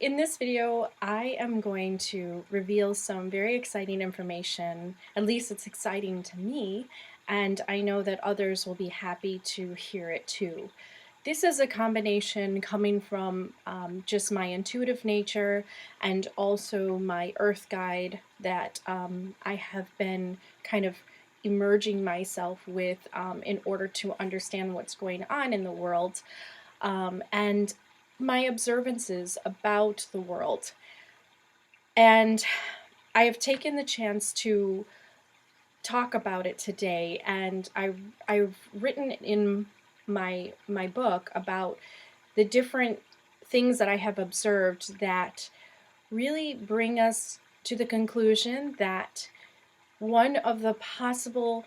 In this video, I am going to reveal some very exciting information. At least it's exciting to me, and I know that others will be happy to hear it too. This is a combination coming from just my intuitive nature and also my earth guide that I have been kind of emerging myself with in order to understand what's going on in the world. And my observances about the world. And I have taken the chance to talk about it today, and I've written in my book about the different things that I have observed that really bring us to the conclusion that one of the possible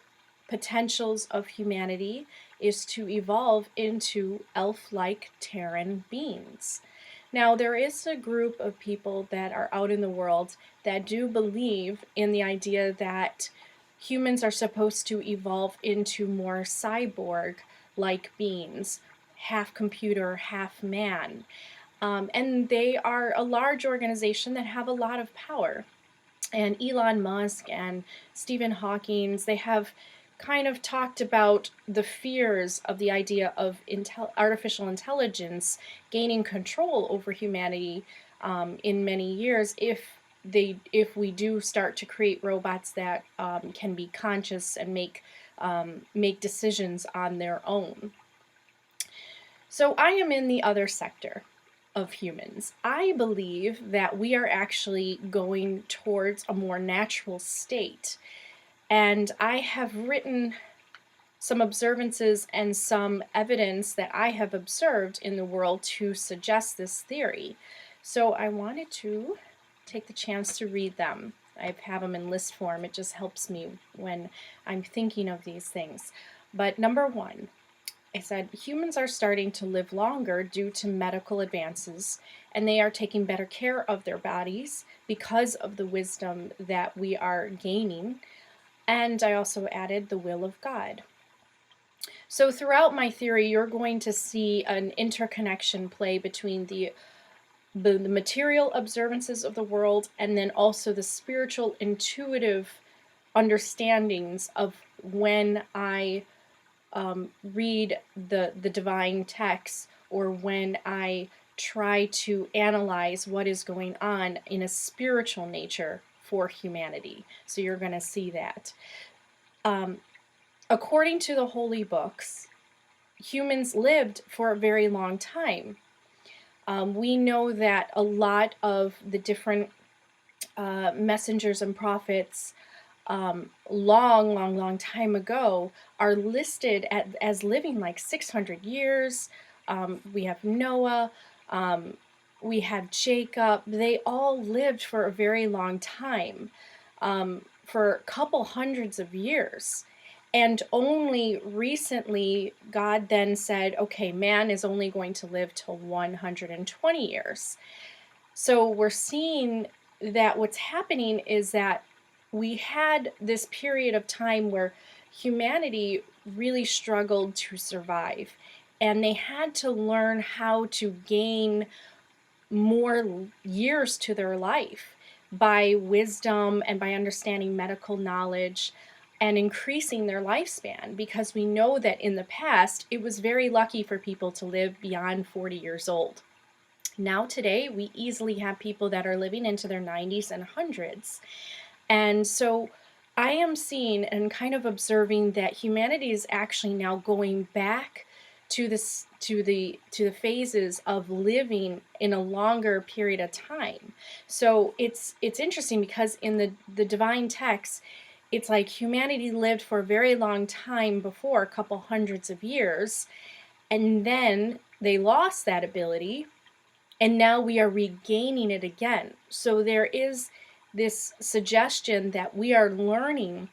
potentials of humanity is to evolve into elf-like Terran beings. Now, there is a group of people that are out in the world that do believe in the idea that humans are supposed to evolve into more cyborg-like beings, half computer, half man. And they are a large organization that have a lot of power. And Elon Musk and Stephen Hawking, they have kind of talked about the fears of the idea of artificial intelligence gaining control over humanity in many years if we do start to create robots that can be conscious and make decisions on their own. So I am in the other sector of humans. I believe that we are actually going towards a more natural state. And I have written some observances and some evidence that I have observed in the world to suggest this theory. So I wanted to take the chance to read them. I have them in list form. It just helps me when I'm thinking of these things. But number one, I said, humans are starting to live longer due to medical advances, and they are taking better care of their bodies because of the wisdom that we are gaining. And I also added the will of God. So throughout my theory, you're going to see an interconnection play between the material observances of the world and then also the spiritual intuitive understandings of when I read the divine texts or when I try to analyze what is going on in a spiritual nature for humanity. So you're going to see that. According to the holy books, humans lived for a very long time. We know that a lot of the different messengers and prophets long time ago are listed as living like 600 years. We have Noah, we have Jacob. They all lived for a very long time, for a couple hundreds of years. And only recently, God then said, okay, man is only going to live till 120 years. So we're seeing that what's happening is that we had this period of time where humanity really struggled to survive, and they had to learn how to gain more years to their life by wisdom and by understanding medical knowledge and increasing their lifespan, because we know that in the past it was very lucky for people to live beyond 40 years old. Now today we easily have people that are living into their 90s and hundreds. And so I am seeing and kind of observing that humanity is actually now going back to the phases of living in a longer period of time. So it's interesting because in the divine texts, it's like humanity lived for a very long time before, a couple hundreds of years, and then they lost that ability, and now we are regaining it again. So there is this suggestion that we are learning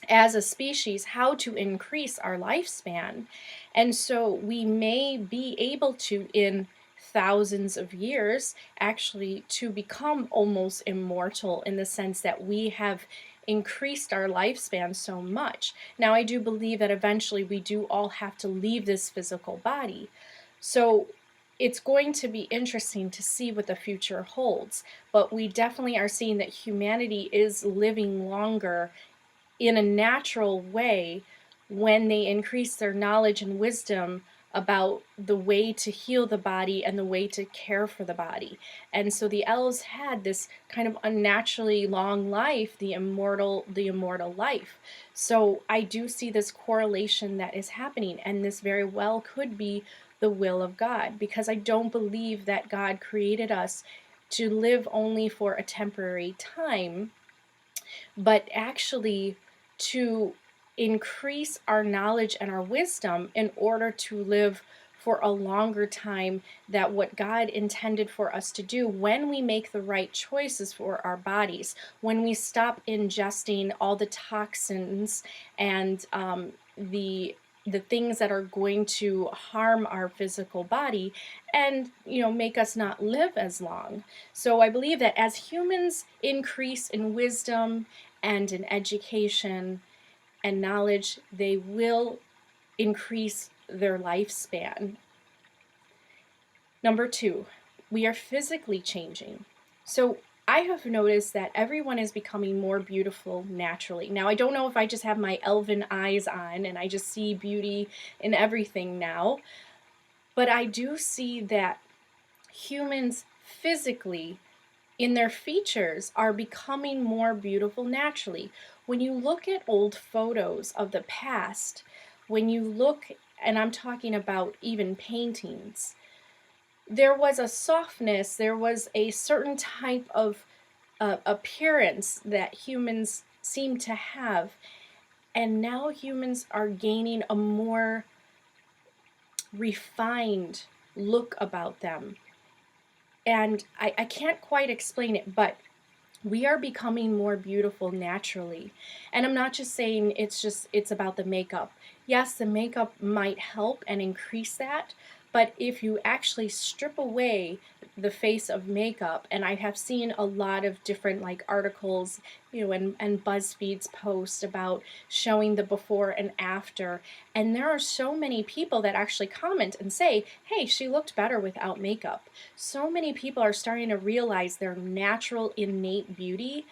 as a species how to increase our lifespan. And so we may be able to, in thousands of years, actually to become almost immortal, in the sense that we have increased our lifespan so much. Now, I do believe that eventually we do all have to leave this physical body. So it's going to be interesting to see what the future holds. But we definitely are seeing that humanity is living longer in a natural way when they increase their knowledge and wisdom about the way to heal the body and the way to care for the body. And so the elves had this kind of unnaturally long life, the immortal life. So I do see this correlation that is happening, and this very well could be the will of God, because I don't believe that God created us to live only for a temporary time, but actually to increase our knowledge and our wisdom in order to live for a longer time, that what God intended for us to do when we make the right choices for our bodies, when we stop ingesting all the toxins and the things that are going to harm our physical body and make us not live as long. So I believe that as humans increase in wisdom and in education and knowledge, they will increase their lifespan. Number 2, we are physically changing. So I have noticed that everyone is becoming more beautiful naturally. Now, I don't know if I just have my elven eyes on and I just see beauty in everything now, but I do see that humans physically in their features are becoming more beautiful naturally. When you look at old photos of the past, when you look, and I'm talking about even paintings, there was a softness, there was a certain type of appearance that humans seem to have, and now humans are gaining a more refined look about them. And I can't quite explain it, but we are becoming more beautiful naturally. And I'm not just saying it's about the makeup. Yes, the makeup might help and increase that, but if you actually strip away the face of makeup, and I have seen a lot of different like articles, and BuzzFeed's post about showing the before and after, and there are so many people that actually comment and say, hey, she looked better without makeup. So many people are starting to realize their natural innate beauty,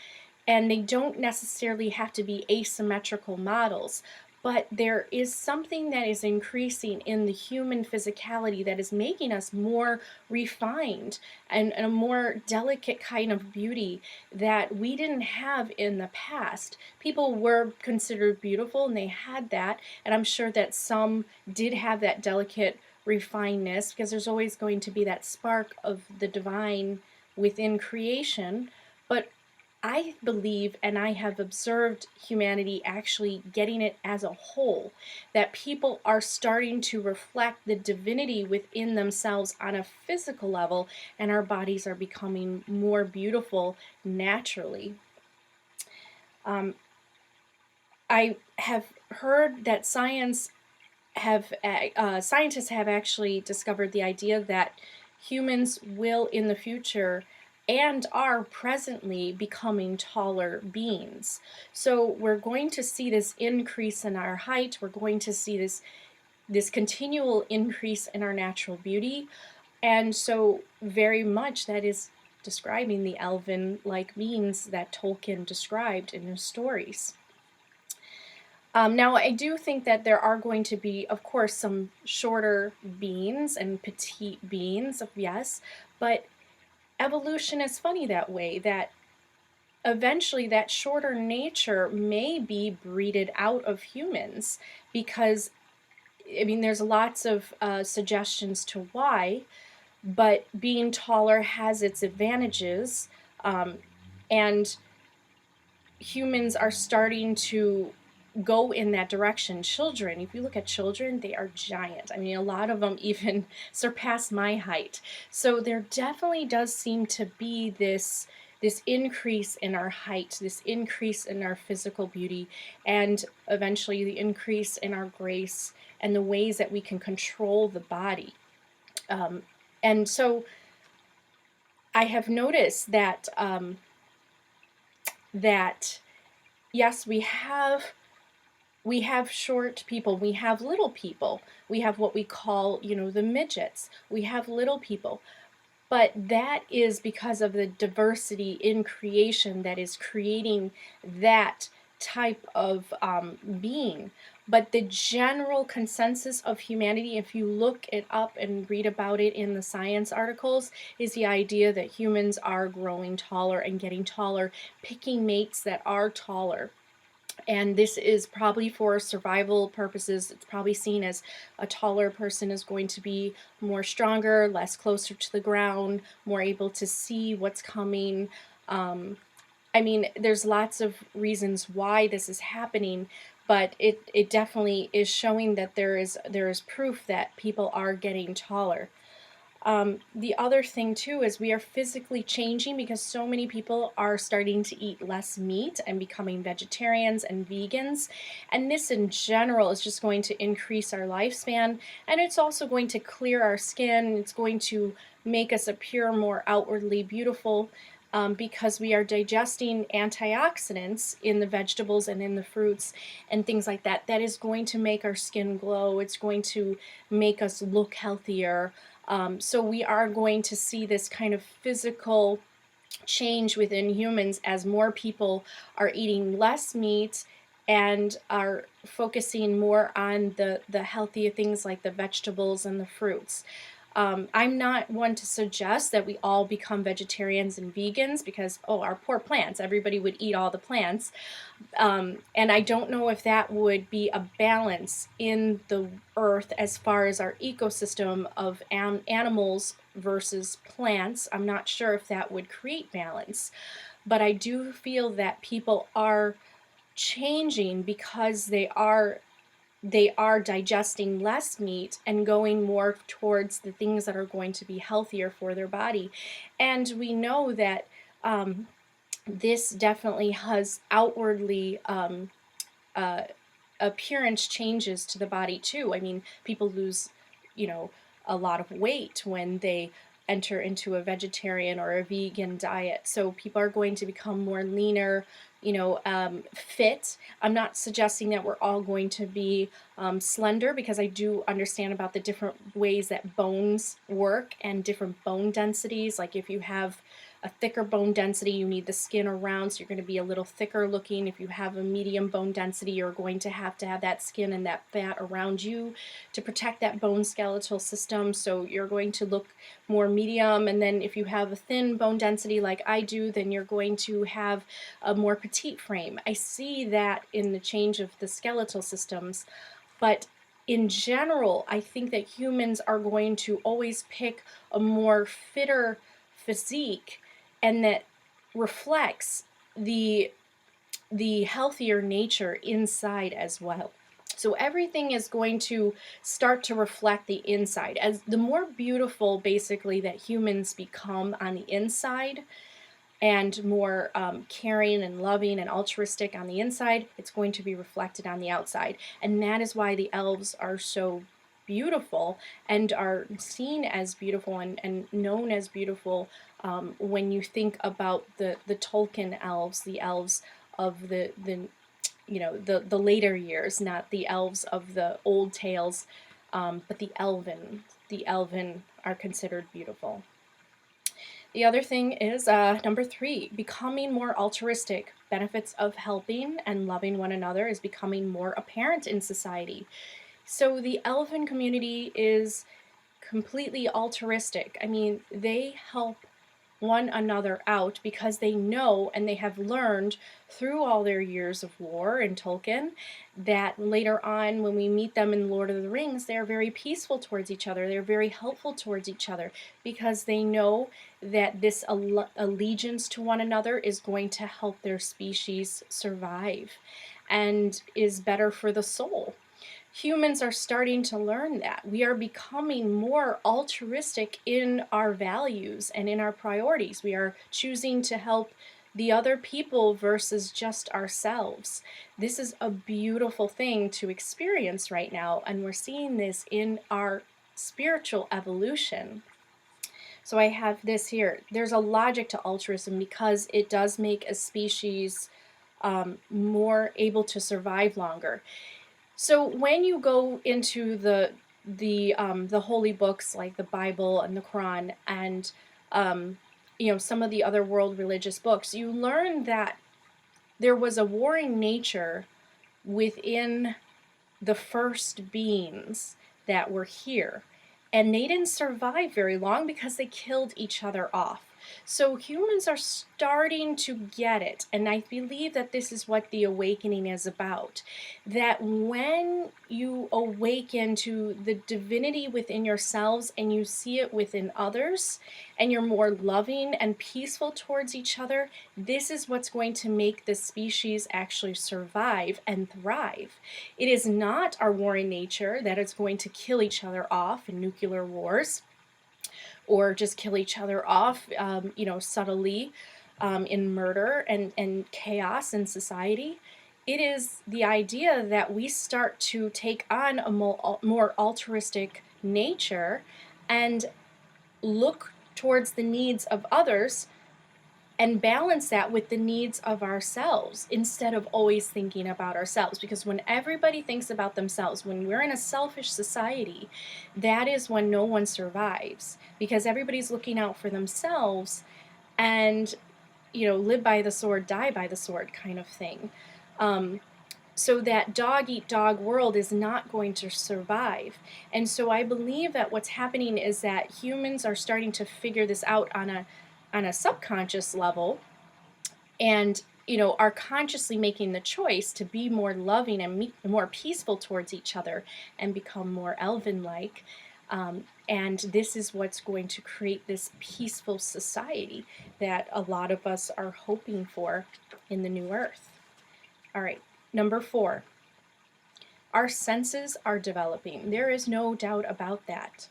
and they don't necessarily have to be asymmetrical models, but there is something that is increasing in the human physicality that is making us more refined and a more delicate kind of beauty that we didn't have in the past. People were considered beautiful and they had that, and I'm sure that some did have that delicate refinedness, because there's always going to be that spark of the divine within creation. But I believe, and I have observed humanity actually getting it as a whole, that people are starting to reflect the divinity within themselves on a physical level, and our bodies are becoming more beautiful naturally. I have heard that scientists have actually discovered the idea that humans will in the future and are presently becoming taller beings. So we're going to see this increase in our height. We're going to see this continual increase in our natural beauty. And so very much that is describing the elven-like beings that Tolkien described in his stories. Now, I do think that there are going to be, of course, some shorter beings and petite beings, yes, but evolution is funny that way, that eventually that shorter nature may be breeded out of humans, because, I mean, there's lots of suggestions to why, but being taller has its advantages, and humans are starting to go in that direction. Children, if you look at children, they are giant. I mean, a lot of them even surpass my height. So there definitely does seem to be this increase in our height, this increase in our physical beauty, and eventually the increase in our grace and the ways that we can control the body. And so I have noticed that yes, we have we have short people, we have little people, we have what we call, the midgets, we have little people. But that is because of the diversity in creation that is creating that type of being. But the general consensus of humanity, if you look it up and read about it in the science articles, is the idea that humans are growing taller and getting taller, picking mates that are taller. And this is probably for survival purposes. It's probably seen as a taller person is going to be more stronger, less closer to the ground, more able to see what's coming. I mean, there's lots of reasons why this is happening, but it definitely is showing that there is proof that people are getting taller. The other thing too is we are physically changing because so many people are starting to eat less meat and becoming vegetarians and vegans. And this in general is just going to increase our lifespan, and it's also going to clear our skin. It's going to make us appear more outwardly beautiful. Because we are digesting antioxidants in the vegetables and in the fruits and things like that, that is going to make our skin glow. It's going to make us look healthier. So we are going to see this kind of physical change within humans as more people are eating less meat and are focusing more on the healthier things like the vegetables and the fruits. I'm not one to suggest that we all become vegetarians and vegans because, oh, our poor plants, everybody would eat all the plants. And I don't know if that would be a balance in the earth as far as our ecosystem of animals versus plants. I'm not sure if that would create balance. But I do feel that people are changing because they are digesting less meat and going more towards the things that are going to be healthier for their body. And we know that this definitely has outwardly uh, appearance changes to the body too. I mean, people lose, you know, a lot of weight when they enter into a vegetarian or a vegan diet. So people are going to become more leaner, fit. I'm not suggesting that we're all going to be slender, because I do understand about the different ways that bones work and different bone densities. Like if you have a thicker bone density, you need the skin around, so you're going to be a little thicker looking. If you have a medium bone density, you're going to have that skin and that fat around you to protect that bone skeletal system, so you're going to look more medium. And then if you have a thin bone density like I do, then you're going to have a more petite frame. I see that in the change of the skeletal systems, but in general, I think that humans are going to always pick a more fitter physique, and that reflects the healthier nature inside as well. So everything is going to start to reflect the inside. As the more beautiful basically that humans become on the inside, and more caring and loving and altruistic on the inside, it's going to be reflected on the outside. And that is why the elves are so beautiful and are seen as beautiful and known as beautiful. When you think about the Tolkien elves, the elves of the later years, not the elves of the old tales, but the elven are considered beautiful. The other thing is number 3, becoming more altruistic. Benefits of helping and loving one another is becoming more apparent in society. So the elven community is completely altruistic. I mean, they help one another out because they know and they have learned through all their years of war in Tolkien that later on, when we meet them in Lord of the Rings, they're very peaceful towards each other. They're very helpful towards each other because they know that this allegiance to one another is going to help their species survive and is better for the soul. Humans are starting to learn that. We are becoming more altruistic in our values and in our priorities. We are choosing to help the other people versus just ourselves. This is a beautiful thing to experience right now, and we're seeing this in our spiritual evolution. So I have this here. There's a logic to altruism because it does make a species more able to survive longer. So when you go into the holy books like the Bible and the Quran and some of the other world religious books, you learn that there was a warring nature within the first beings that were here. And they didn't survive very long because they killed each other off. So humans are starting to get it. And I believe that this is what the awakening is about. That when you awaken to the divinity within yourselves and you see it within others, and you're more loving and peaceful towards each other, this is what's going to make the species actually survive and thrive. It is not our warring nature that is going to kill each other off in nuclear wars or just kill each other off, subtly in murder and chaos in society. It is the idea that we start to take on a more altruistic nature and look towards the needs of others and balance that with the needs of ourselves instead of always thinking about ourselves. Because when everybody thinks about themselves, when we're in a selfish society, that is when no one survives, because everybody's looking out for themselves and, live by the sword, die by the sword kind of thing. So that dog eat dog world is not going to survive. And so I believe that what's happening is that humans are starting to figure this out on a subconscious level, and are consciously making the choice to be more loving and more peaceful towards each other and become more elven like. And this is what's going to create this peaceful society that a lot of us are hoping for in the new earth. All right, number 4, our senses are developing. There is no doubt about that.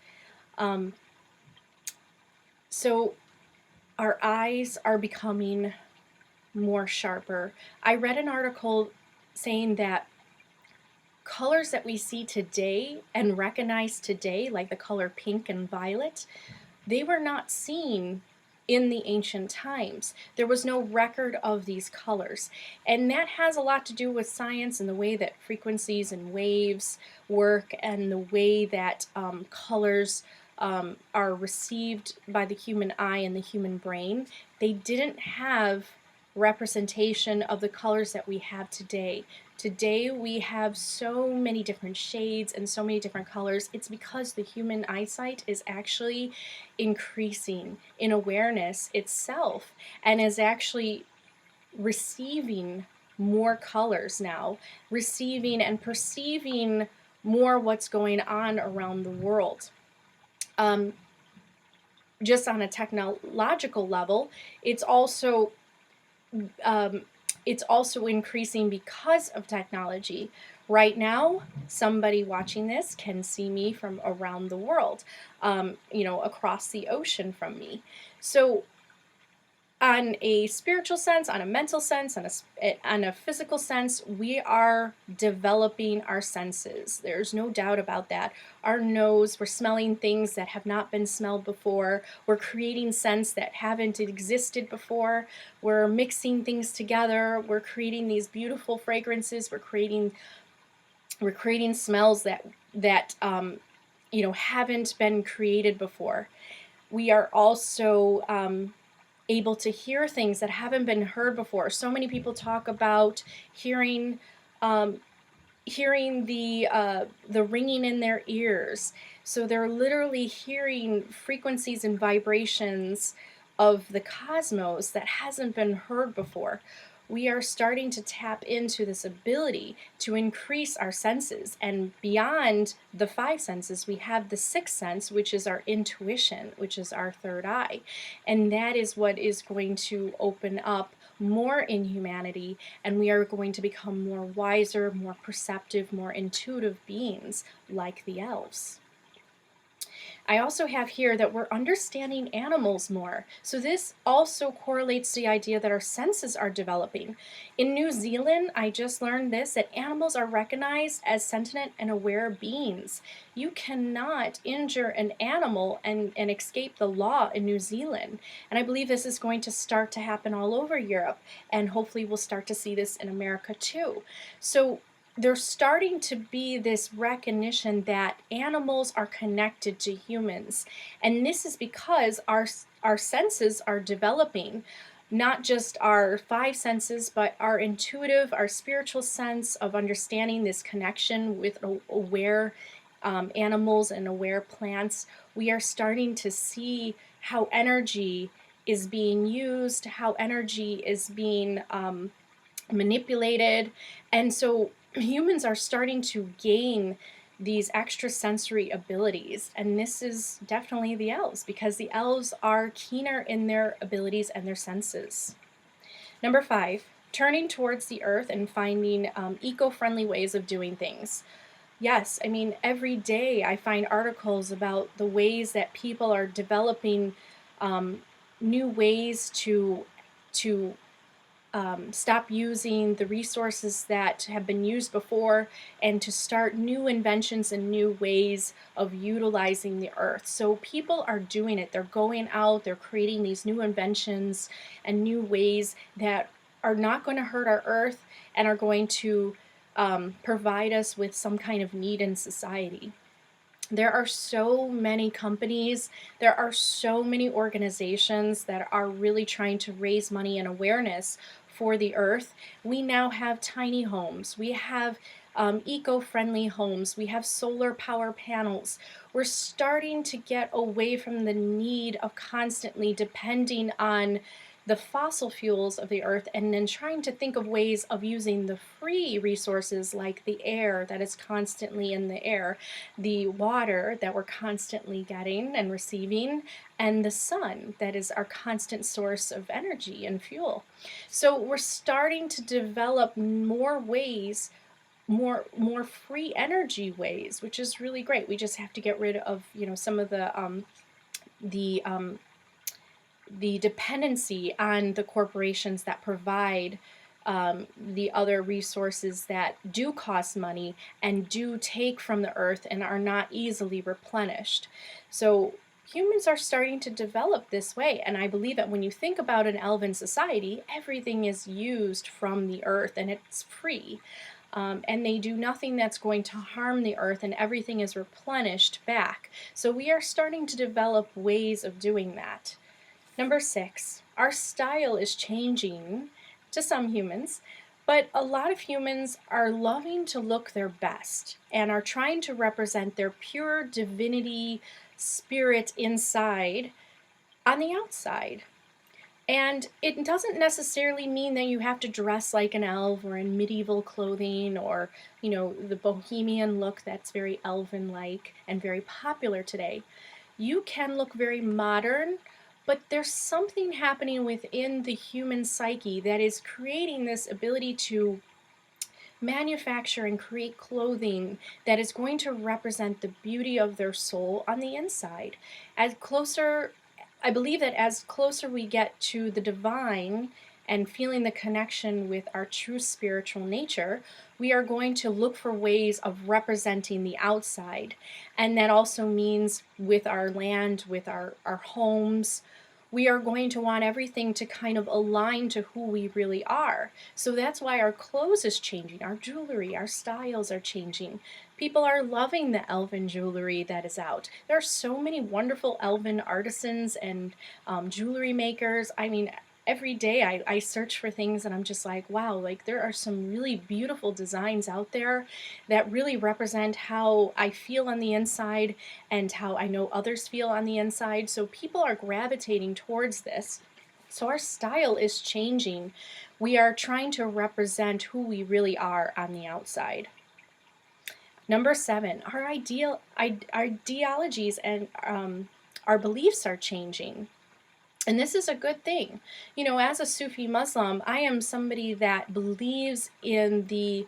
So our eyes are becoming more sharper. I read an article saying that colors that we see today and recognize today, like the color pink and violet, they were not seen in the ancient times. There was no record of these colors. And that has a lot to do with science and the way that frequencies and waves work and the way that colors are received by the human eye and the human brain. They didn't have representation of the colors that we have today. Today we have so many different shades and so many different colors. It's because the human eyesight is actually increasing in awareness itself and is actually receiving more colors now, receiving and perceiving more what's going on around the world. Just on a technological level, it's also increasing because of technology. Right now, somebody watching this can see me from around the world, across the ocean from me. So on a spiritual sense, on a mental sense, on a physical sense, we are developing our senses. There's no doubt about that. Our nose, we're smelling things that have not been smelled before. We're creating scents that haven't existed before. We're mixing things together. We're creating these beautiful fragrances. We're creating smells that haven't been created before. We are also able to hear things that haven't been heard before. So many people talk about hearing the ringing in their ears. So they're literally hearing frequencies and vibrations of the cosmos that hasn't been heard before. We are starting to tap into this ability to increase our senses. And beyond the 5 senses, we have the 6th sense, which is our intuition, which is our third eye. And that is what is going to open up more in humanity, and we are going to become more wiser, more perceptive, more intuitive beings like the elves. I also have here that we're understanding animals more. So this also correlates to the idea that our senses are developing. In New Zealand, I just learned this, that animals are recognized as sentient and aware beings. You cannot injure an animal and escape the law in New Zealand. And I believe this is going to start to happen all over Europe, and hopefully we'll start to see this in America too. So there's starting to be this recognition that animals are connected to humans. And this is because our senses are developing, not just our five senses, but our intuitive, our spiritual sense of understanding this connection with aware animals and aware plants. We are starting to see how energy is being used, how energy is being manipulated. And so humans are starting to gain these extrasensory abilities, and this is definitely the elves, because the elves are keener in their abilities and their senses. Number 5, turning towards the earth and finding eco-friendly ways of doing things. Yes, I mean, every day I find articles about the ways that people are developing new ways to stop using the resources that have been used before, and to start new inventions and new ways of utilizing the earth. So people are doing it. They're going out, they're creating these new inventions and new ways that are not going to hurt our earth and are going to provide us with some kind of need in society. There are so many companies, there are so many organizations that are really trying to raise money and awareness for the earth. We now have tiny homes, we have eco-friendly homes, we have solar power panels. We're starting to get away from the need of constantly depending on the fossil fuels of the earth, and then trying to think of ways of using the free resources like the air that is constantly in the air, the water that we're constantly getting and receiving, and the sun that is our constant source of energy and fuel. So we're starting to develop more ways, more free energy ways, which is really great. We just have to get rid of, some of the the dependency on the corporations that provide the other resources that do cost money and do take from the earth and are not easily replenished. So humans are starting to develop this way, and I believe that when you think about an elven society, everything is used from the earth and it's free. And they do nothing that's going to harm the earth, and everything is replenished back. So we are starting to develop ways of doing that. Number 6, our style is changing to some humans, but a lot of humans are loving to look their best and are trying to represent their pure divinity spirit inside on the outside. And it doesn't necessarily mean that you have to dress like an elf or in medieval clothing, or, the bohemian look that's very elven-like and very popular today. You can look very modern, but there's something happening within the human psyche that is creating this ability to manufacture and create clothing that is going to represent the beauty of their soul on the inside. I believe that as closer we get to the divine and feeling the connection with our true spiritual nature, we are going to look for ways of representing the outside. And that also means with our land, with our homes, we are going to want everything to kind of align to who we really are. So that's why our clothes is changing, our jewelry, our styles are changing. People are loving the elven jewelry that is out. There are so many wonderful elven artisans and jewelry makers. I mean, every day I search for things and I'm just like, wow, like there are some really beautiful designs out there that really represent how I feel on the inside and how I know others feel on the inside. So people are gravitating towards this. So our style is changing. We are trying to represent who we really are on the outside. Number 7, our ideologies and our beliefs are changing. And this is a good thing. As a Sufi Muslim, I am somebody that believes in the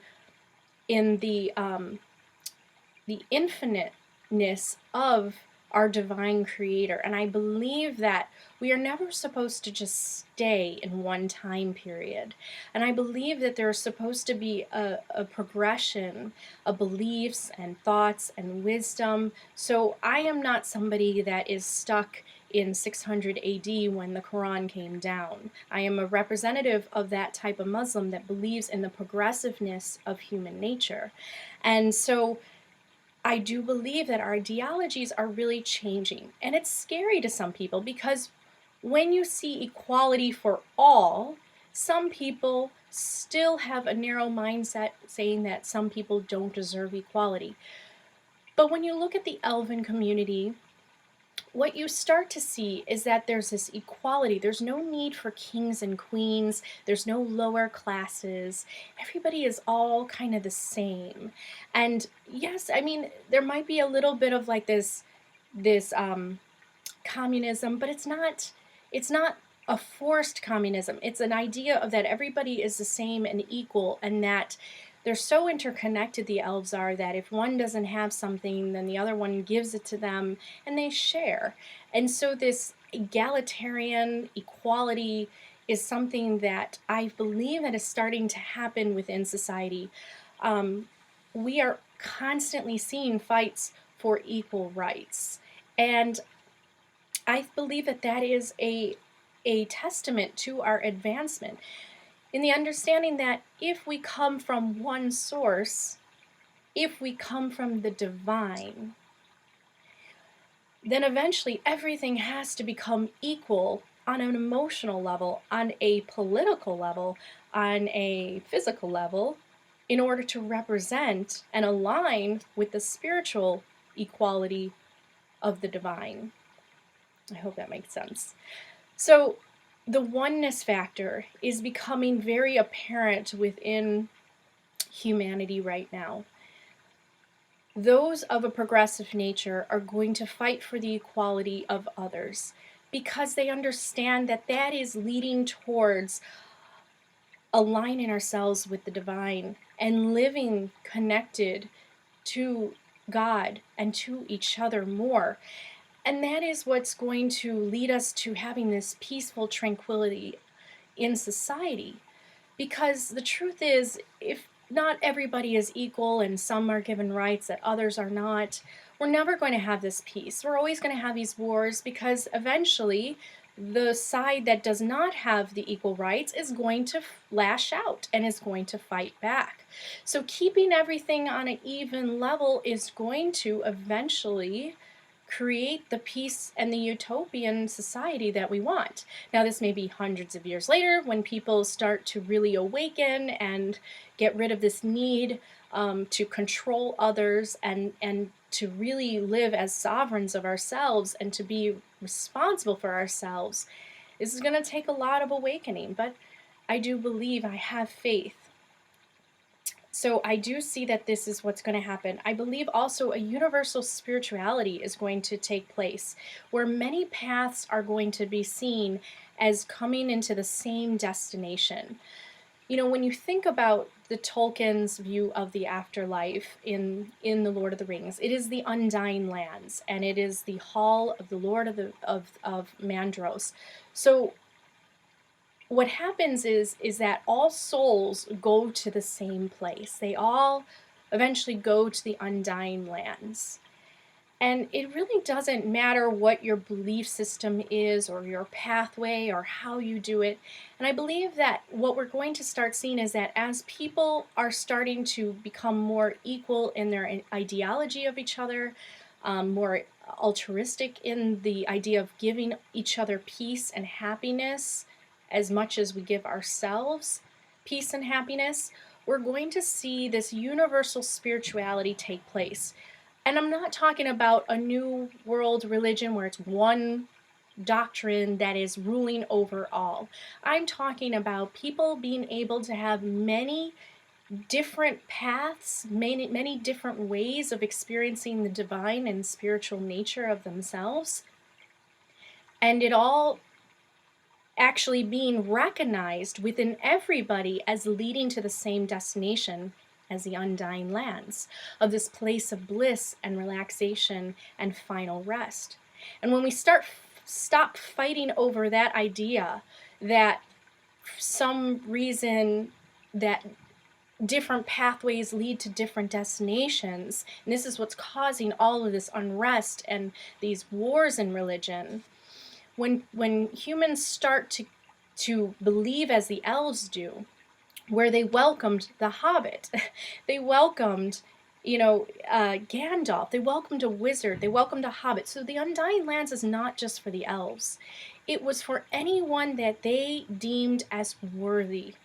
infiniteness of our divine creator. And I believe that we are never supposed to just stay in one time period. And I believe that there's supposed to be a progression of beliefs and thoughts and wisdom. So I am not somebody that is stuck in 600 AD when the Quran came down. I am a representative of that type of Muslim that believes in the progressiveness of human nature. And so I do believe that our ideologies are really changing. And it's scary to some people because when you see equality for all, some people still have a narrow mindset saying that some people don't deserve equality. But when you look at the Elven community, what you start to see is that there's this equality. There's no need for kings and queens. There's no lower classes. Everybody is all kind of the same. And yes, I mean, there might be a little bit of like this communism, but it's not a forced communism. It's an idea of that everybody is the same and equal, and that they're so interconnected, the elves are, that if one doesn't have something, then the other one gives it to them and they share. And so this egalitarian equality is something that I believe that is starting to happen within society. We are constantly seeing fights for equal rights. And I believe that that is a testament to our advancement in the understanding that if we come from one source, if we come from the divine, then eventually everything has to become equal on an emotional level, on a political level, on a physical level, in order to represent and align with the spiritual equality of the divine. I hope that makes sense. So the oneness factor is becoming very apparent within humanity right now. Those of a progressive nature are going to fight for the equality of others because they understand that that is leading towards aligning ourselves with the divine and living connected to God and to each other more. And that is what's going to lead us to having this peaceful tranquility in society. Because the truth is, if not everybody is equal and some are given rights that others are not, we're never going to have this peace. We're always going to have these wars because eventually the side that does not have the equal rights is going to lash out and is going to fight back. So keeping everything on an even level is going to eventually create the peace and the utopian society that we want. Now, this may be hundreds of years later when people start to really awaken and get rid of this need to control others and to really live as sovereigns of ourselves and to be responsible for ourselves. This is going to take a lot of awakening, but I do believe, I have faith. So I do see that this is what's going to happen. I believe also a universal spirituality is going to take place, where many paths are going to be seen as coming into the same destination. You know, when you think about the Tolkien's view of the afterlife in the Lord of the Rings, it is the Undying Lands, and it is the Hall of the Lord of Mandros. So what happens is that all souls go to the same place. They all eventually go to the Undying Lands. And it really doesn't matter what your belief system is or your pathway or how you do it. And I believe that what we're going to start seeing is that as people are starting to become more equal in their ideology of each other, more altruistic in the idea of giving each other peace and happiness as much as we give ourselves peace and happiness, we're going to see this universal spirituality take place. And I'm not talking about a new world religion where it's one doctrine that is ruling over all. I'm talking about people being able to have many different paths, many different ways of experiencing the divine and spiritual nature of themselves. And it all actually being recognized within everybody as leading to the same destination, as the Undying Lands, of this place of bliss and relaxation and final rest. And when we stop fighting over that idea that for some reason that different pathways lead to different destinations, and this is what's causing all of this unrest and these wars in religion, when humans start to believe as the elves do, where they welcomed the Hobbit, they welcomed, Gandalf, they welcomed a wizard, they welcomed a hobbit. So the Undying Lands is not just for the elves. It was for anyone that they deemed as worthy,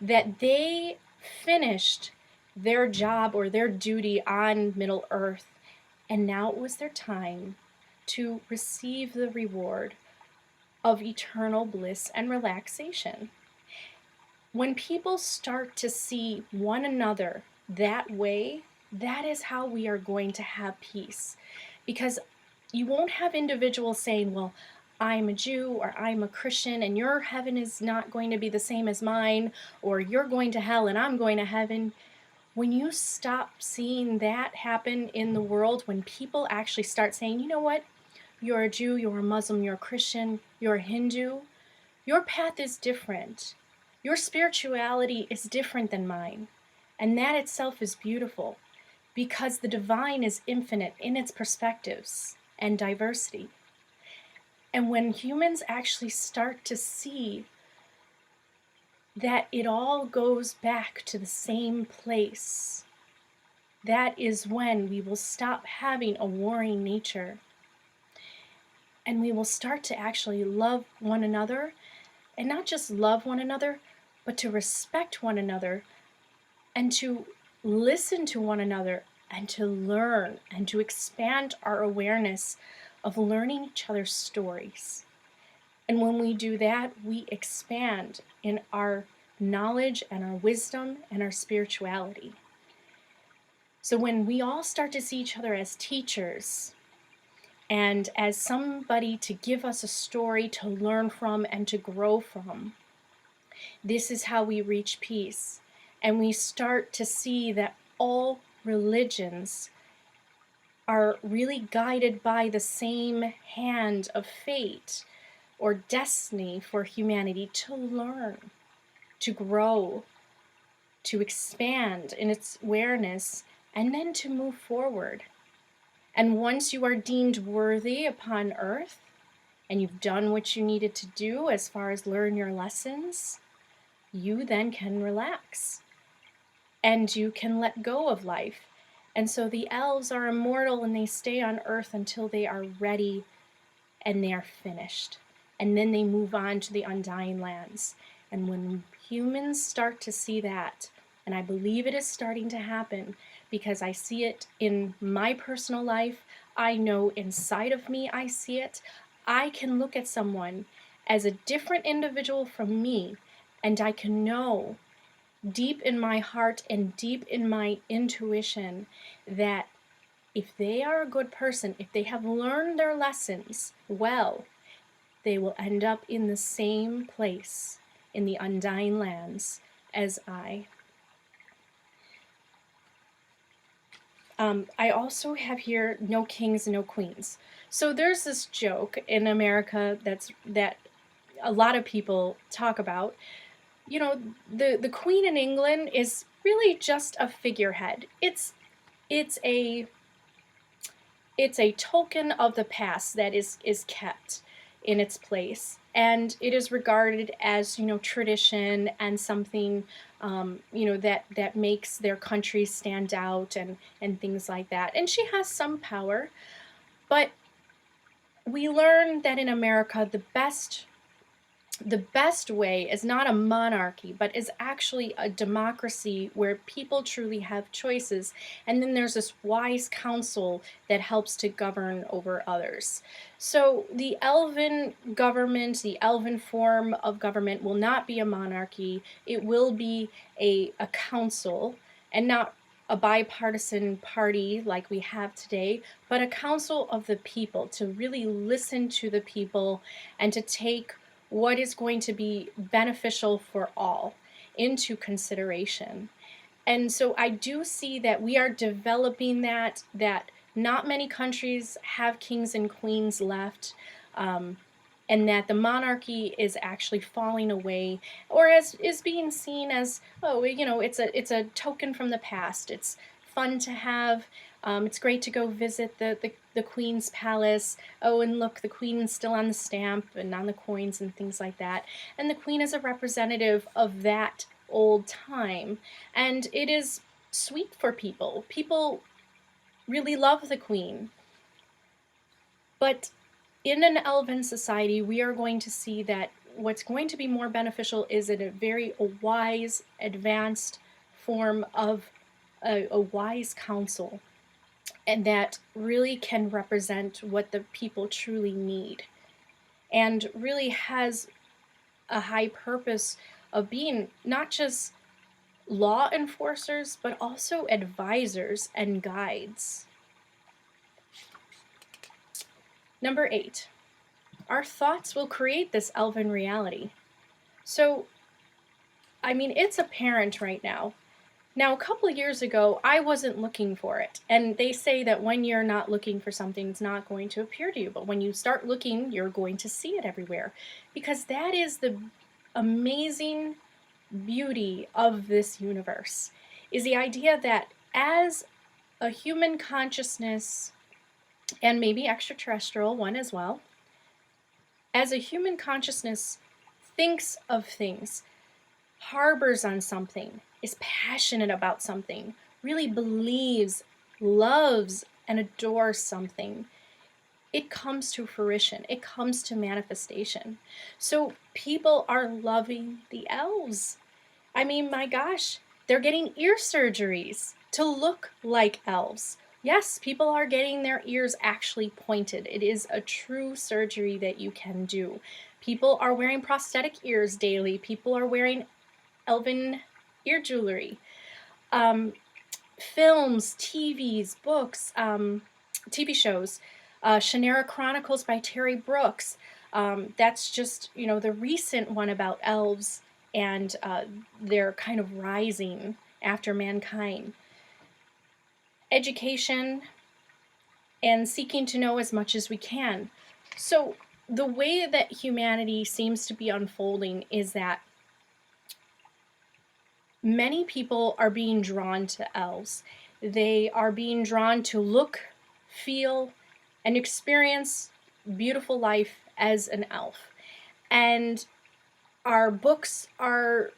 that they finished their job or their duty on Middle Earth, and now it was their time to receive the reward of eternal bliss and relaxation. When people start to see one another that way, that is how we are going to have peace. Because you won't have individuals saying, well, I'm a Jew or I'm a Christian and your heaven is not going to be the same as mine, or you're going to hell and I'm going to heaven. When you stop seeing that happen in the world, when people actually start saying, you know what, you're a Jew, you're a Muslim, you're a Christian, you're a Hindu, your path is different. Your spirituality is different than mine. And that itself is beautiful because the divine is infinite in its perspectives and diversity. And when humans actually start to see that it all goes back to the same place, that is when we will stop having a warring nature. And we will start to actually love one another, and not just love one another, but to respect one another and to listen to one another and to learn and to expand our awareness of learning each other's stories. And when we do that, we expand in our knowledge and our wisdom and our spirituality. So when we all start to see each other as teachers and as somebody to give us a story to learn from and to grow from, this is how we reach peace. And we start to see that all religions are really guided by the same hand of fate or destiny for humanity to learn, to grow, to expand in its awareness, and then to move forward. And once you are deemed worthy upon earth, and you've done what you needed to do as far as learn your lessons, you then can relax. And you can let go of life. And so the elves are immortal and they stay on earth until they are ready and they are finished. And then they move on to the Undying Lands. And when humans start to see that, and I believe it is starting to happen because I see it in my personal life, I know inside of me I see it, I can look at someone as a different individual from me, and I can know deep in my heart and deep in my intuition that if they are a good person, if they have learned their lessons well, they will end up in the same place in the Undying Lands as I. I also have here no kings, no queens. So there's this joke in America that a lot of people talk about. You know, the Queen in England is really just a figurehead. It's a token of the past that is kept in its place, and it is regarded as, tradition and something, that makes their country stand out and things like that. And she has some power, but we learn that in America the best way is not a monarchy, but is actually a democracy where people truly have choices. And then there's this wise council that helps to govern over others. So the elven government, the elven form of government will not be a monarchy. It will be a council, and not a bipartisan party like we have today, but a council of the people to really listen to the people and to take what is going to be beneficial for all into consideration. And so I do see that we are developing that not many countries have kings and queens left, um, and that the monarchy is actually falling away, or as is being seen as, oh, it's a token from the past. It's fun to have. It's great to go visit the queen's palace. Oh, and look, the queen's still on the stamp and on the coins and things like that. And the queen is a representative of that old time, and it is sweet for people. People really love the queen. But in an elven society, we are going to see that what's going to be more beneficial is in a wise, advanced form of a wise council, and that really can represent what the people truly need, and really has a high purpose of being not just law enforcers, but also advisors and guides. Number 8, our thoughts will create this elven reality. So, I mean, it's apparent right now. Now, a couple of years ago, I wasn't looking for it. And they say that when you're not looking for something, it's not going to appear to you. But when you start looking, you're going to see it everywhere. Because that is the amazing beauty of this universe, is the idea that as a human consciousness, and maybe extraterrestrial one as well, as a human consciousness thinks of things, harbors on something, is passionate about something, really believes, loves, and adores something, it comes to fruition. It comes to manifestation. So people are loving the elves. I mean, my gosh, they're getting ear surgeries to look like elves. Yes, people are getting their ears actually pointed. It is a true surgery that you can do. People are wearing prosthetic ears daily. People are wearing elven ear jewelry. Films, TVs, books, TV shows. Shannara Chronicles by Terry Brooks. That's just, the recent one about elves and their kind of rising after mankind. Education and seeking to know as much as we can. So the way that humanity seems to be unfolding is that many people are being drawn to elves. They are being drawn to look, feel, and experience beautiful life as an elf. And our books are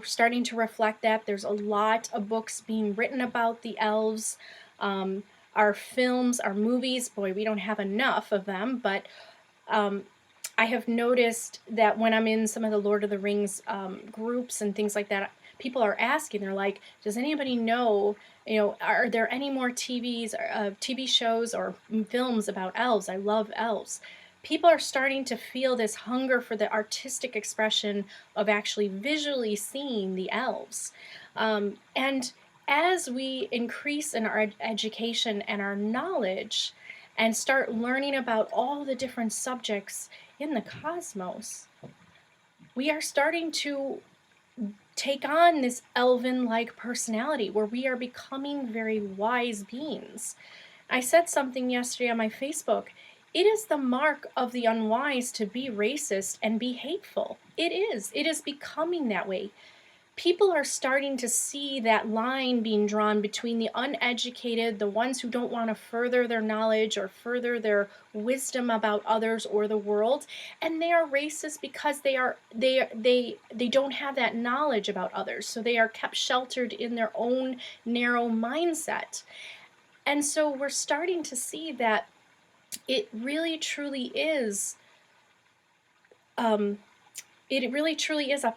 starting to reflect that. There's a lot of books being written about the elves. Our films, our movies, boy, we don't have enough of them, but I have noticed that when I'm in some of the Lord of the Rings groups and things like that, people are asking, they're like, does anybody know, are there any more TV shows or films about elves? I love elves. People are starting to feel this hunger for the artistic expression of actually visually seeing the elves. And as we increase in our education and our knowledge and start learning about all the different subjects in the cosmos, we are starting to take on this elven-like personality where we are becoming very wise beings. I said something yesterday on my Facebook. It is the mark of the unwise to be racist and be hateful. It is. It is becoming that way. People are starting to see that line being drawn between the uneducated, the ones who don't want to further their knowledge or further their wisdom about others or the world, and they are racist because they don't have that knowledge about others, so they are kept sheltered in their own narrow mindset. And so we're starting to see that it really truly is a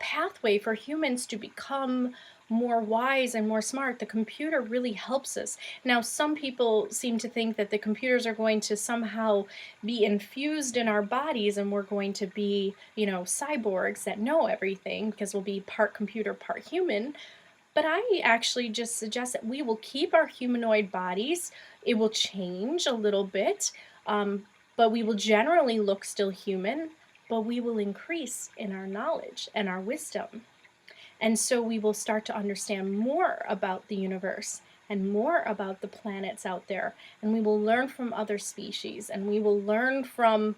pathway for humans to become more wise and more smart. The computer really helps us. Now, some people seem to think that the computers are going to somehow be infused in our bodies and we're going to be, cyborgs that know everything because we'll be part computer, part human. But I actually just suggest that we will keep our humanoid bodies. It will change a little bit, but we will generally look still human, but we will increase in our knowledge and our wisdom. And so we will start to understand more about the universe and more about the planets out there. And we will learn from other species, and we will learn from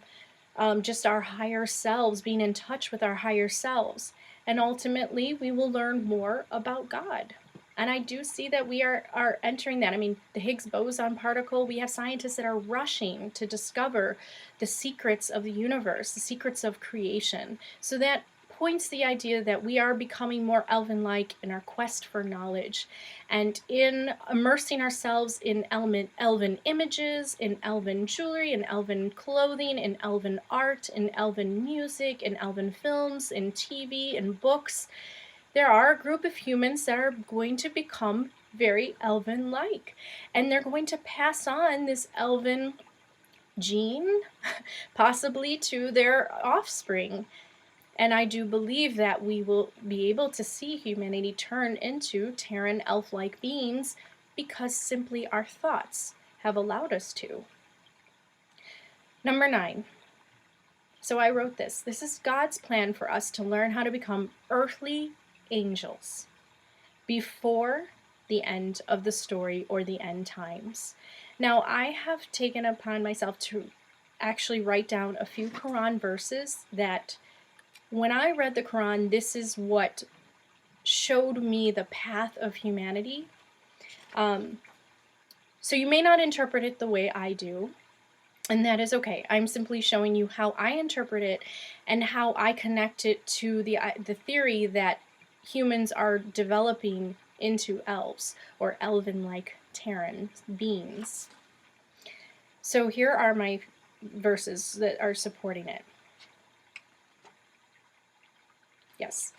just our higher selves, being in touch with our higher selves. And ultimately, we will learn more about God. And I do see that we are entering that. I mean, the Higgs boson particle, we have scientists that are rushing to discover the secrets of the universe, the secrets of creation. So that points the idea that we are becoming more elven-like in our quest for knowledge, and in immersing ourselves in elven images, in elven jewelry, in elven clothing, in elven art, in elven music, in elven films, in TV, in books. There are a group of humans that are going to become very elven-like, and they're going to pass on this elven gene, possibly to their offspring. And I do believe that we will be able to see humanity turn into Terran elf-like beings because simply our thoughts have allowed us to. Number 9. So I wrote this. This is God's plan for us to learn how to become earthly angels before the end of the story or the end times. Now, I have taken upon myself to actually write down a few Quran verses that when I read the Quran, this is what showed me the path of humanity. So you may not interpret it the way I do, and that is okay. I'm simply showing you how I interpret it and how I connect it to the theory that humans are developing into elves or elven-like Terran beings. So here are my verses that are supporting it. Yes.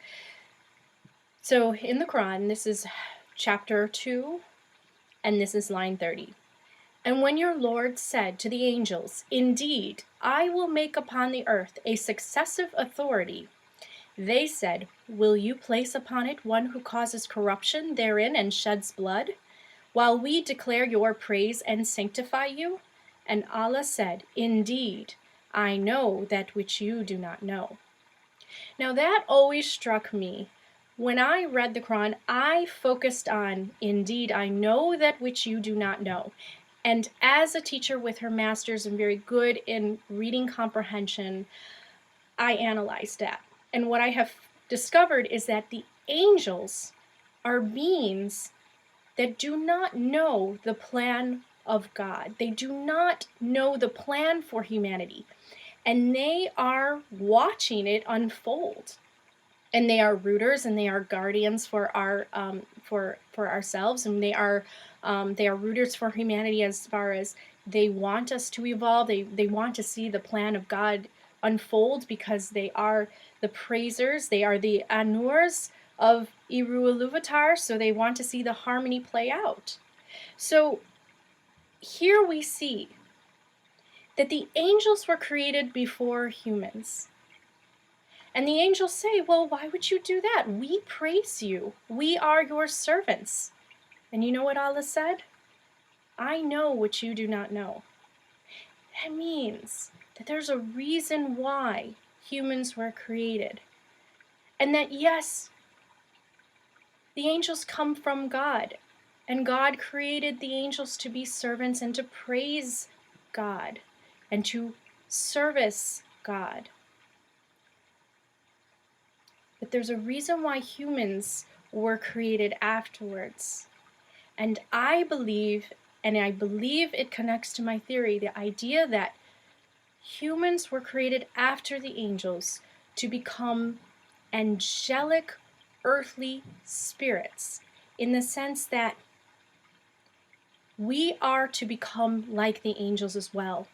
So in the Quran, this is chapter 2, and this is line 30. And when your Lord said to the angels, "Indeed, I will make upon the earth a successive authority," they said, "Will you place upon it one who causes corruption therein and sheds blood, while we declare your praise and sanctify you?" And Allah said, "Indeed, I know that which you do not know." Now that always struck me. When I read the Quran, I focused on, "Indeed, I know that which you do not know." And as a teacher with her master's and very good in reading comprehension, I analyzed that. And what I have discovered is that the angels are beings that do not know the plan of God. They do not know the plan for humanity. And they are watching it unfold. And they are rooters and they are guardians for our for ourselves, and they are rooters for humanity as far as they want us to evolve. They want to see the plan of God unfold because they are the praisers, they are the Anurs of Iru Iluvatar, so they want to see the harmony play out. So here we see that the angels were created before humans. And the angels say, "Well, why would you do that? We praise you. We are your servants." And you know what Allah said? "I know what you do not know." That means that there's a reason why humans were created. And that, yes, the angels come from God. And God created the angels to be servants and to praise God and to service God. But there's a reason why humans were created afterwards. And I believe it connects to my theory, the idea that humans were created after the angels to become angelic earthly spirits, in the sense that we are to become like the angels as well.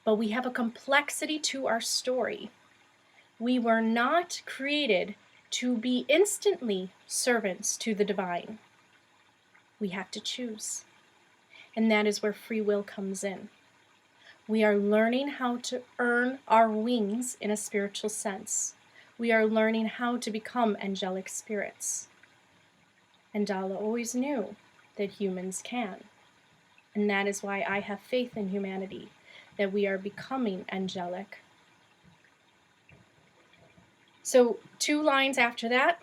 But we have a complexity to our story. We were not created to be instantly servants to the divine. We have to choose. And that is where free will comes in. We are learning how to earn our wings in a spiritual sense. We are learning how to become angelic spirits. And Allah always knew that humans can. And that is why I have faith in humanity, that we are becoming angelic. So 2 lines after that,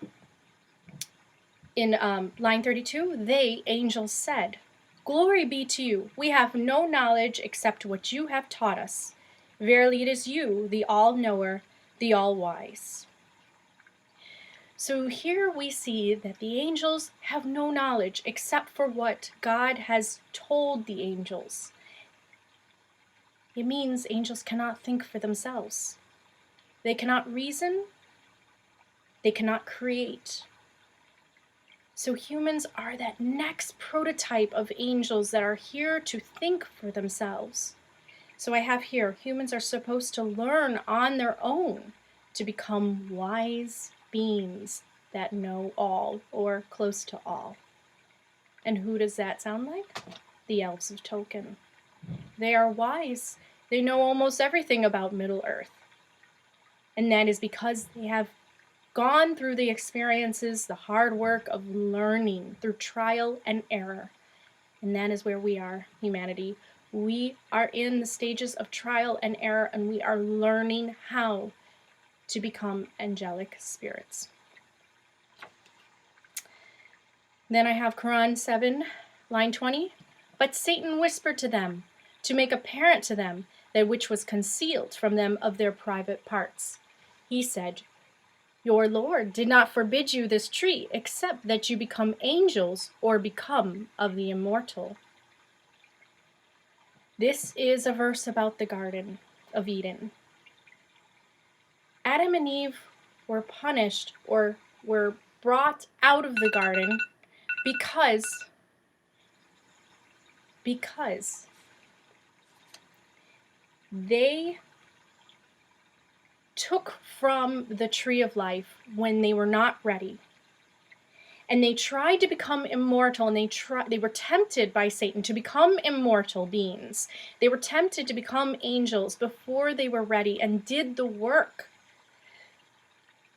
In line 32, they, angels, said, "Glory be to you. We have no knowledge except what you have taught us. Verily it is you, the all-knower, the all-wise." So here we see that the angels have no knowledge except for what God has told the angels. It means angels cannot think for themselves. They cannot reason. They cannot create. So humans are that next prototype of angels that are here to think for themselves. So I have here, humans are supposed to learn on their own to become wise beings that know all or close to all. And who does that sound like? The Elves of Token. They are wise. They know almost everything about Middle Earth. And that is because they have gone through the experiences, the hard work of learning through trial and error. And that is where we are, humanity. We are in the stages of trial and error, and we are learning how to become angelic spirits. Then I have Quran 7, line 20. But Satan whispered to them, to make apparent to them that which was concealed from them of their private parts. He said, "Your Lord did not forbid you this tree, except that you become angels or become of the immortal." This is a verse about the Garden of Eden. Adam and Eve were punished or were brought out of the garden because they took from the tree of life when they were not ready. And they tried to become immortal, and they were tempted by Satan to become immortal beings. They were tempted to become angels before they were ready and did the work.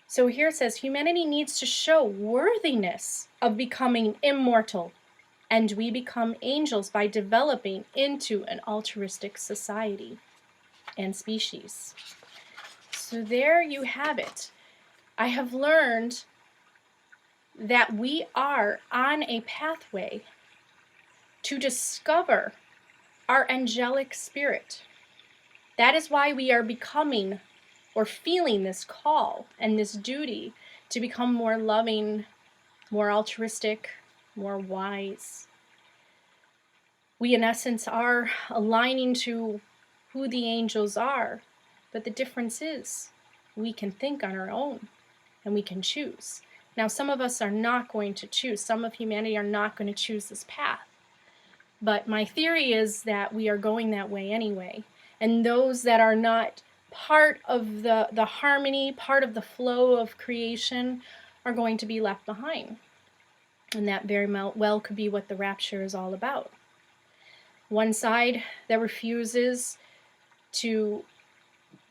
So here it says humanity needs to show worthiness of becoming immortal, and we become angels by developing into an altruistic society and species. So there you have it. I have learned that we are on a pathway to discover our angelic spirit. That is why we are becoming or feeling this call and this duty to become more loving, more altruistic, more wise. We, in essence, are aligning to who the angels are, but the difference is we can think on our own and we can choose. Now, some of us are not going to choose. Some of humanity are not going to choose this path. But my theory is that we are going that way anyway. And those that are not part of the harmony, part of the flow of creation, are going to be left behind. And that very well could be what the rapture is all about. One side that refuses to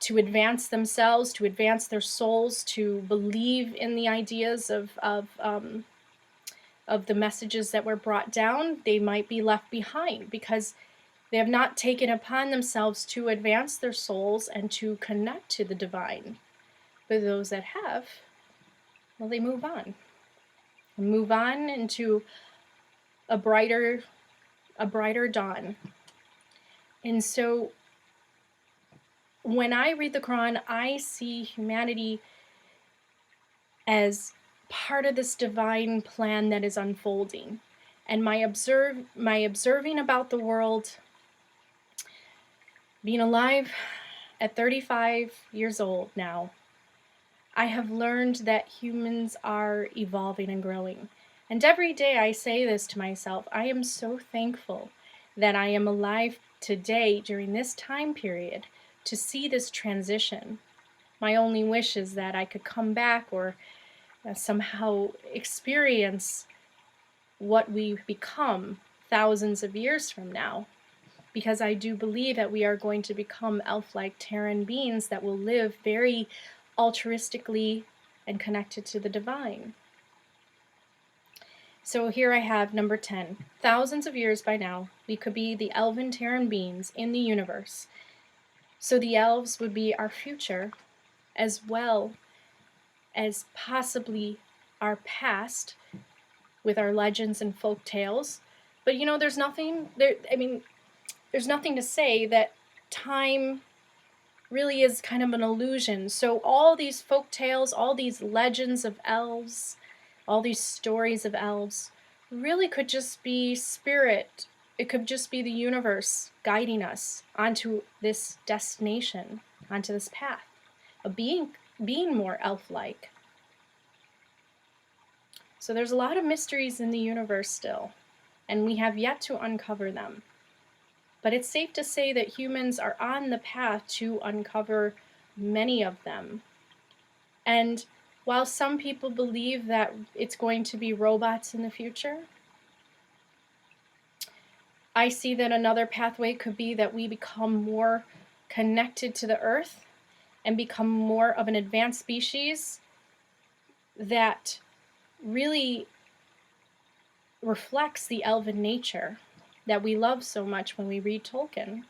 advance themselves, to advance their souls, to believe in the ideas of the messages that were brought down, they might be left behind because they have not taken upon themselves to advance their souls and to connect to the divine. But those that have, well, they move on. Move on into a brighter dawn. And so when I read the Quran, I see humanity as part of this divine plan that is unfolding. And my observing about the world, being alive at 35 years old now, I have learned that humans are evolving and growing. And every day I say this to myself, I am so thankful that I am alive today during this time period to see this transition. My only wish is that I could come back or somehow experience what we become thousands of years from now. Because I do believe that we are going to become elf-like Terran beings that will live very altruistically and connected to the divine. So here I have number 10. Thousands of years by now, we could be the Elven Terran beings in the universe. So the elves would be our future, as well as possibly our past, with our legends and folk tales. But you know, there's nothing there. I mean, there's nothing to say that time really is kind of an illusion. So all these folk tales, all these legends of elves, all these stories of elves really could just be spirit. It could just be the universe guiding us onto this destination, onto this path of being more elf-like. So there's a lot of mysteries in the universe still, and we have yet to uncover them. But it's safe to say that humans are on the path to uncover many of them. And while some people believe that it's going to be robots in the future, I see that another pathway could be that we become more connected to the earth and become more of an advanced species that really reflects the elven nature that we love so much when we read Tolkien.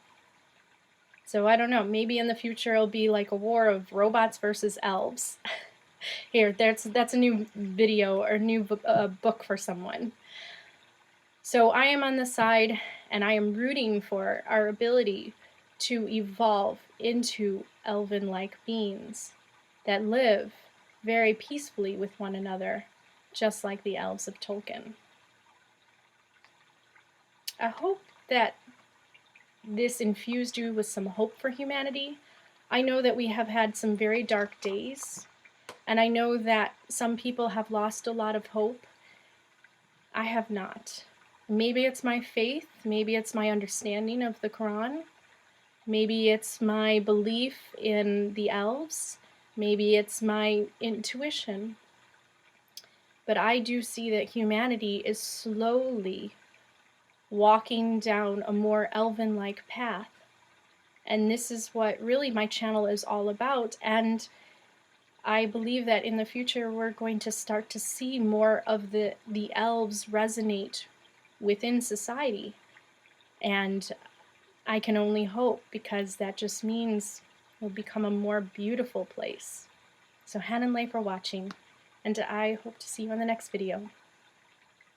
So I don't know, maybe in the future it'll be like a war of robots versus elves. Here, that's a new video or new book for someone. So I am on the side, and I am rooting for our ability to evolve into elven-like beings that live very peacefully with one another, just like the elves of Tolkien. I hope that this infused you with some hope for humanity. I know that we have had some very dark days, and I know that some people have lost a lot of hope. I have not. Maybe it's my faith, maybe it's my understanding of the Quran, maybe it's my belief in the elves, maybe it's my intuition. But I do see that humanity is slowly walking down a more elven-like path. And this is what really my channel is all about. And I believe that in the future we're going to start to see more of the elves resonate within society. And I can only hope, because that just means it'll become a more beautiful place. So Hen and Lei for watching, and I hope to see you in the next video.